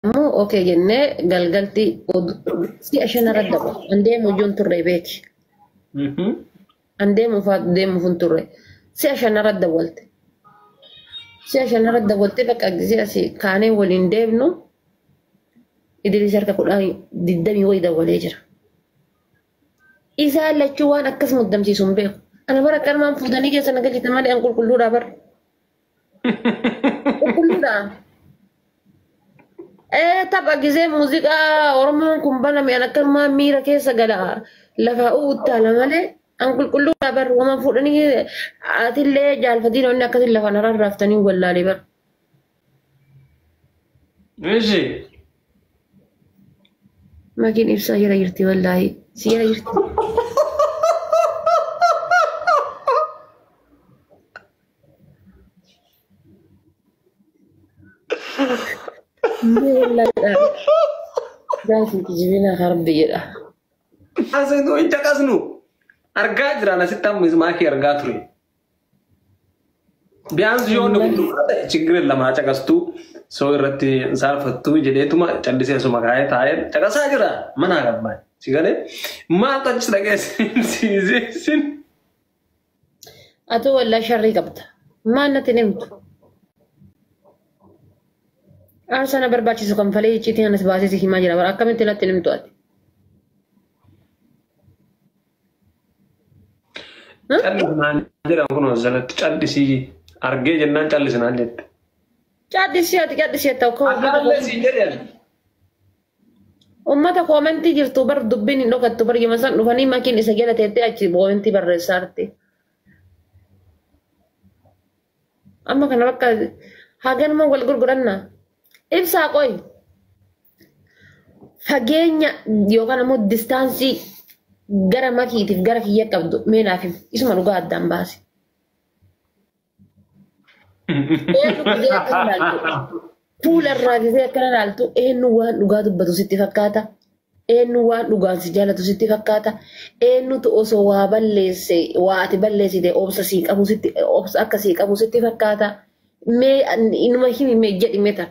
مو اوكي جنة قلقلتي سي عشان ارد عندي مجون تري بيتي عندي مفاد دي مفنتري سي عشان ارد ولت سي عشان ارد ولت بك اجزي سي كاني ولين ديبنو إدري شركة كلها دمي ويدا وليجر إذا لجوان أكس مدام سي سنبيو أنا برا كان ما مفوداني كيس أنا قلت تمالي أنقول كله رابر كله رابر تبع جزء موسيقى ورمان كمبانا مي أنا كان ما ميرا كيسا قلا لفاؤوت تالا مالي أنقول كله رابر وما مفوداني أتلي جال فدين وإني أكتل لفانا رافتني ولا لي بر ماشي ما كان إبسا هيرا يرتي والله سيرا يرتي والله لازم تجيبينا خرب بيلا أصلاً أنت كاسنو أرجع جرانا ستة مزماكي أرجع تري بيانس يوم نقول تشجر لما تكاستو سويرتي زارفتو جديتو ما تندسي سوما كاي تاير تكاسا جرا mana gambar sigale ما تجس لك سين أتو ولا شري قبض ما نتنمت أرسنا برباچي سكم فلي چيتي أنا سباسي سي ما جرا ورا كم تلا تنمت أتي أنا جرا كنا زلت تجلسي أرجع جنان تجلسنا جت جادسي توكو أنا سيجريان ummata koomenti jirtu bar dubbiin hin dhokattu bar yemasan dhufanii makiin isa jala teettee achi koomenti barreessaarti. Amma kana bakka haganuma wal gurguranna ibsaa qoy fageenya yookaan ammoo distaansii gara makiitiif gara kiyya qabdu meenaaf isuma dhugaa addaan baase. Fuula irraa gisee akkana ilaaltu eenyu waan dhugaa dubbatu sitti fakkaata. Eenyu waan dhugaan si jaalatu sitti fakkaata. Eenyutu osoo waa balleesse waa ati balleessite obsa sii qabu sitti obsa akka sii qabu sitti fakkaata. Mee inuma himi mee jedhi meta.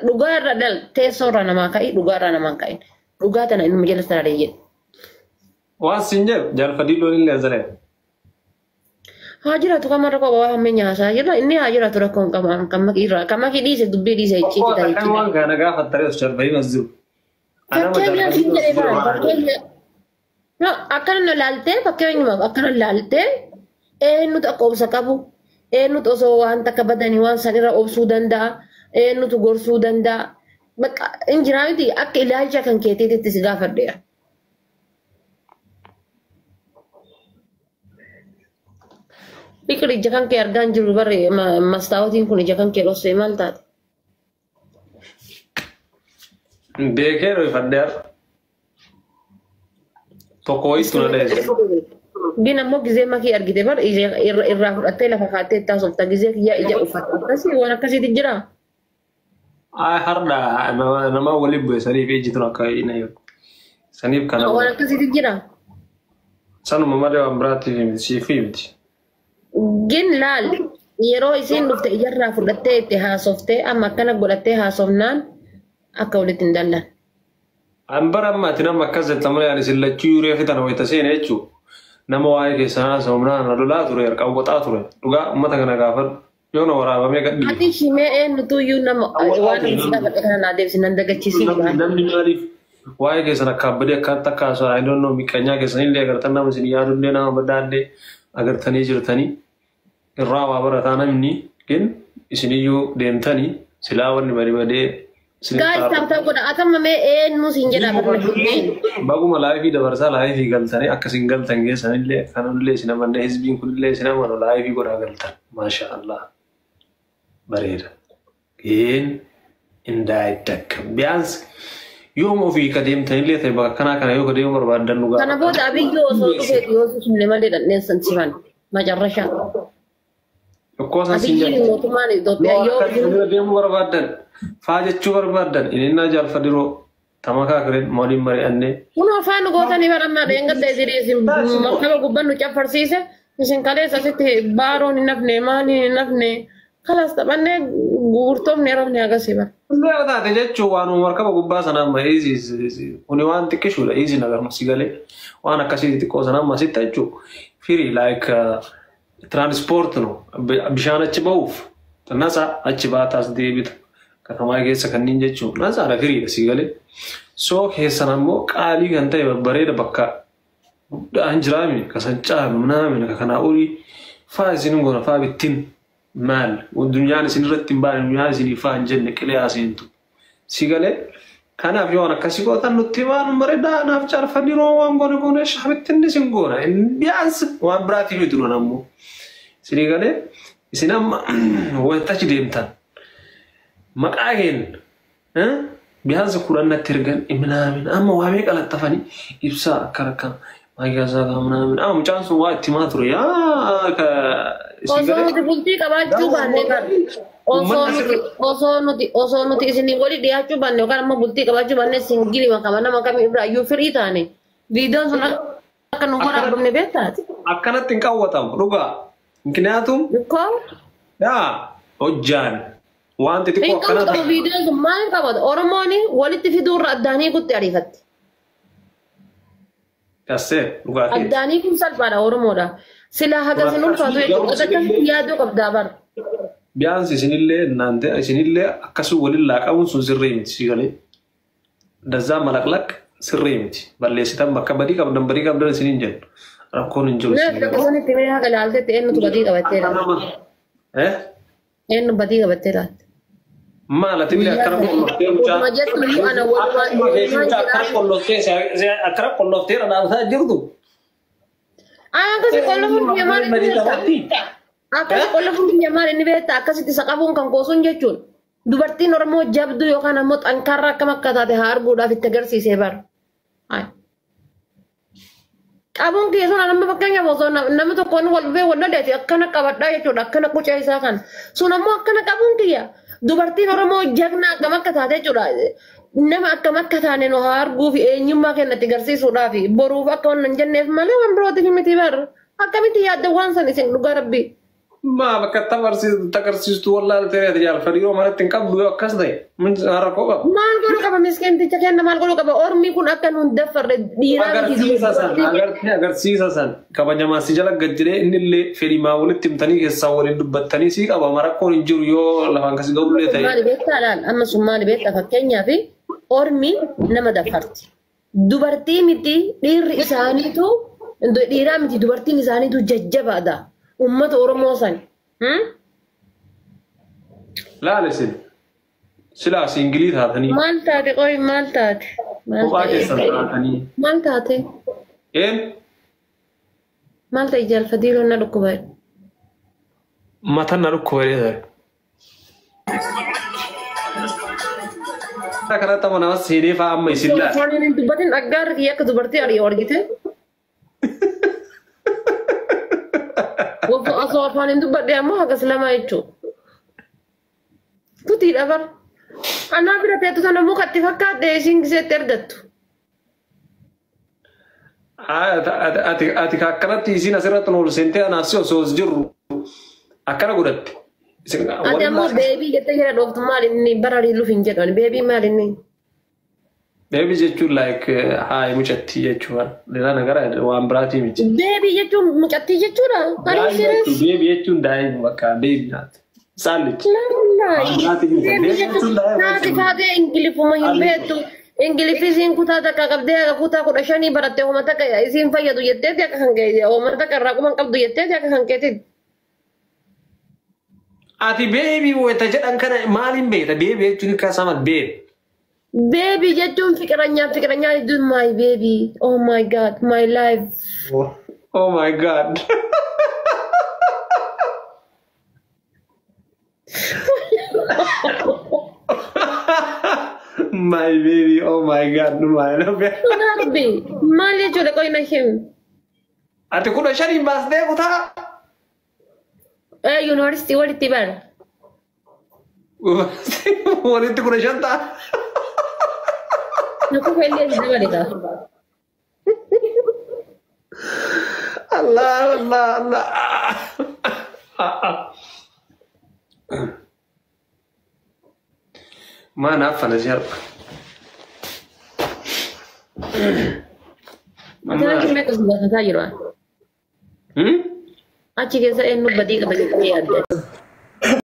Dhugaa irra dal teessoo irraa namaa ka'i dhugaa irraa namaa ka'in. Dhugaa tana inuma jala sana jedhi. Waan siin jedhu jaalfadii loon illee azaree. Hajira tu kamar ko bawa hamme nyasa jira inni hajira tu rakon kamaki di se dubbi di se ichi kita kan wan gana ga fattare ustar bai mazzu ana no akan no lalte pakke nyuma akan lalte nu ta ko sakabu nu to so wan takabadani wan sanira obsu danda nu tu gorsu danda bak injiraidi ak ilaja kan kete tisiga fadde Pikir jangan ke argan juru bare mas tahu tin kuni jangan ke los semal tat. Deखे रो फड्डर तो कोई सुना दे Bina mo gize maki argite bar irra atela fakate ta softa gize ya ija ufat kasi wana kasi dijira harda nama wali boy sani fe jitna ka ina yo sanib kana wana kasi dijira sanu mamade ambrati si fimti Gin lal yeroo isin dhufte ijarraa fudhattee itti haasofte amma akkana godhattee haasofnaan akka walitti hin dallan. Ambara amma ati nama akkas jetta malee ani sillachuu yuree fitan wayita seene jechuu nama waa'ee keessaa haasofnaan lolaa ture harkaan qoxaa ture dhugaa uummata kana gaafadhu yoo na waraabamee gadhiisu. Ati shimee eenyutu iyyuu nama waan inni gaafadhe kana naa deebisinan dagachiisii jira. Namni maaliif waa'ee keessan akka abbadee akkaatti akka haasawaa I don't know miqqanyaa keessanillee agartan nama isin yaadullee nama baddaallee agartanii jirtanii. Irraa waa barataa namni gin isiniyyuu deemtanii silaa wanni badee Guys, taphata godha atama mee eenyu siin jedha barreeffameen. Baguma laayifii dabarsaa laayifii galtanii akkasiin galtan geessanillee kanallee isin amanne hizbiin kunillee isin amanu laayifii godhaa galtan maasha Allah bareeda. Gin indaa iddakka biyaans yoom ofii ka deemtanillee ta'e bakka kanaa kana yoo ka deemu barbaadan dhugaa. Kana booda abiyyoo osoo dhufee dhiyoo sunne malee dhandheessan siman macarrashaa. Abiyyi mootummaan Itoophiyaa yoo deemu barbaadan faajechuu barbaadan inni jaalfadhiroo tamakaa kireen moodiin mari'annee. Kun afaan gootanii barammaa dheengadda isin makkaba gubbannu caffarsiise isin kaleessa asitti baaroon hin hafne maaliin hin hafne خلاص طبعا غورتهم نيرهم نياغسي بقى لا ده تجتشو وانو مركبة قباسة نعم إيزي ونوان تكشو لا إيزي نغير مسيقالي وانا كسيدي تكوزا نعم سيتا جو فيري لايك ترانسبورت نو بشان اتشباوف الناس اتشباتاس دي بيت كتما يجيسا كنين جتشو ناس على فيري بسيقالي سو كيسا نمو قالي غانتا يبريد بكا انجرامي كسنجاب منامي كنا أولي فازي نغونا فابتين مال والدنيا نسين رتين بان الدنيا نسين يفان جنة كلها سينتو سيقالي كان أفيونا كسيقوتا نتبان مريدا نافجار فنيرو وانغوني غوني شحبتين نسين غونا إن بيانس وان براتي ميتونو نمو سيقالي سينام وانتاج ديمتان مقاقين بيانس قرانا ترغن إمنامين أما واميك على التفاني إبسا كاركا ما يجازاك أمنامين أما مجانسو واي تيماترو يا osoo nuti bultii qabaachuu baanne kan osoo nuti isinii wali dhiyaachuu baanne yookaan amma bultii qabaachuu baanne singilii makama nama kamii irraa iyyuu firii taane viidiyoon sun akka nu godha dhumne beektaati. Akkanatti hin qawwatamu dhugaa. Mikniyaatum yaa hojjaan wanti xiqqoo akkanatti. Hin qabatu viidiyoon sun maal hin qabatu Oromoon walitti fiduurra addaanii kutti ariifatti. Kassee dhugaatii. Addaanii kun salphaadha Oromoodha. Sila haga sin ulfaatu jechuudha yaaduu qabdaa bara. Biyaansi isinillee akkasuma waliin laaqabuun sun sirrii miti sigalee. Dazzaa malaqlaq sirrii miti. Balleessitan bakka badii qabdan isiniin jennu. Rakkoon hin jiru. Akkasumas itti mee haqa ilaaltetti eenyutu badii qabattee laata? Eenyu badii qabattee laata? Maal ati illee akkana qolloftee mucaa. Akkana qolloftee dhadhaabataa jirtu. Akkasii qollofuun biyya maal inni beektaa? Akkasii qollofuun biyya maal inni beektaa? Akkasitti saqafuun kan koosuun jechuun dubartiin Oromoo jabduu yookaan ammoo xankarraa akkam akka taate haa arguudhaaf itti agarsiisee bara. Qabuun keessuun nama fakkeenyaaf osoo nama tokkoon wal dhufee wal dhadeeti akkana qabadhaa jechuudha akkana qucaa isaa kana. Sun ammoo akkana qabuun kiyya dubartiin Oromoo jagna akkam akka taate jechuudha. Nama akkam akka taane nu haa arguuf eenyummaa kennatti agarsiisuudhaaf boruuf akka waan hin jenneef malee waan birootiif miti bara. Akkamitti yaadda waan san isin dhugaa rabbi. Ma bakka tagarsiistu wallaahi ta'ee tajaajila fadhiiroo manatti hin qabdu yoo akkas ta'e rakkoo qaba. Maal godhu qaba miskiinticha kenna maal godhu qaba ormi kun akka nuun daffarre dhiiraa agarsiisa san kabajamaa si jala gajjiree innillee fedhii maa walitti himtanii keessaa waliin dubbattanii si qaba marakkoon hin jiru yoo lafaan kasi ga'ullee ta'e. Maali beektaadhaan amma sun maali beektaa fakkeenyaaf ormi nama daffarti. Dubartii miti dhiirri isaaniitu dhiiraa miti dubartiin isaaniitu jajjabaadha. Ummata Oromoo san. Laalesin. Silaa singilii taatanii. Maal taate qoy maal taate? Kophaa keessan taatanii. Maal taate? Maal ta'e jaalfadiiroon na dhukkuba? Mataan na dhukkuba jedhe. Kanatti amma nama seenee fa'aa amma isin laala. Fooniin dubbatiin dhaggaarri kiyya akka dubartii ari'u argite. Osoo afaan hin dubbadhe ammoo hagas lama jechuudha. Tutii dhabar. Anaa bira teettu sana mukatti fakkaatee isiin giseetti ergattu. Ati akkanatti isiin asirratti ol seentee anaaf si osoo jirru akkana godhatte. Ati ammoo beebii jettee jira dhooftu maal inni bara riiluuf hin jedhan beebii maal inni. Beebii jechuun like haay mucattii jechuudha. Dheeraa nagara waan biraatii miti. Beebii jechuun mucattii jechuudha. Beebii jechuun daa'ima bakka beebii naati. Saallichi. Naati taatee ingilifuma hin beektu. Ingilifisiin kutaa takka qabdee kutaa 15 barattee hooma takka isiin fayyadu jetteeti akka kan keeti. Hooma takka irraa quban qabdu jetteeti akka kan keetitti. Ati beebii wayita jedhan kana maaliin beekta? Beebii jechuun akkasuma beebii. Baby, jatuh fikirannya itu my baby. Oh my God, my life. Oh my God. My baby, oh my God, my love. Kenapa? Malah jodoh kau ini him. Ati kuda syari mas deh kuta. University wali tiban. Wali tu kuda syanta. Aku pengen juga mereka. Allah. ما نعرف أنا جرب مثلا كم يكون سبعة تاجروا أشي كذا إنه بديك بديك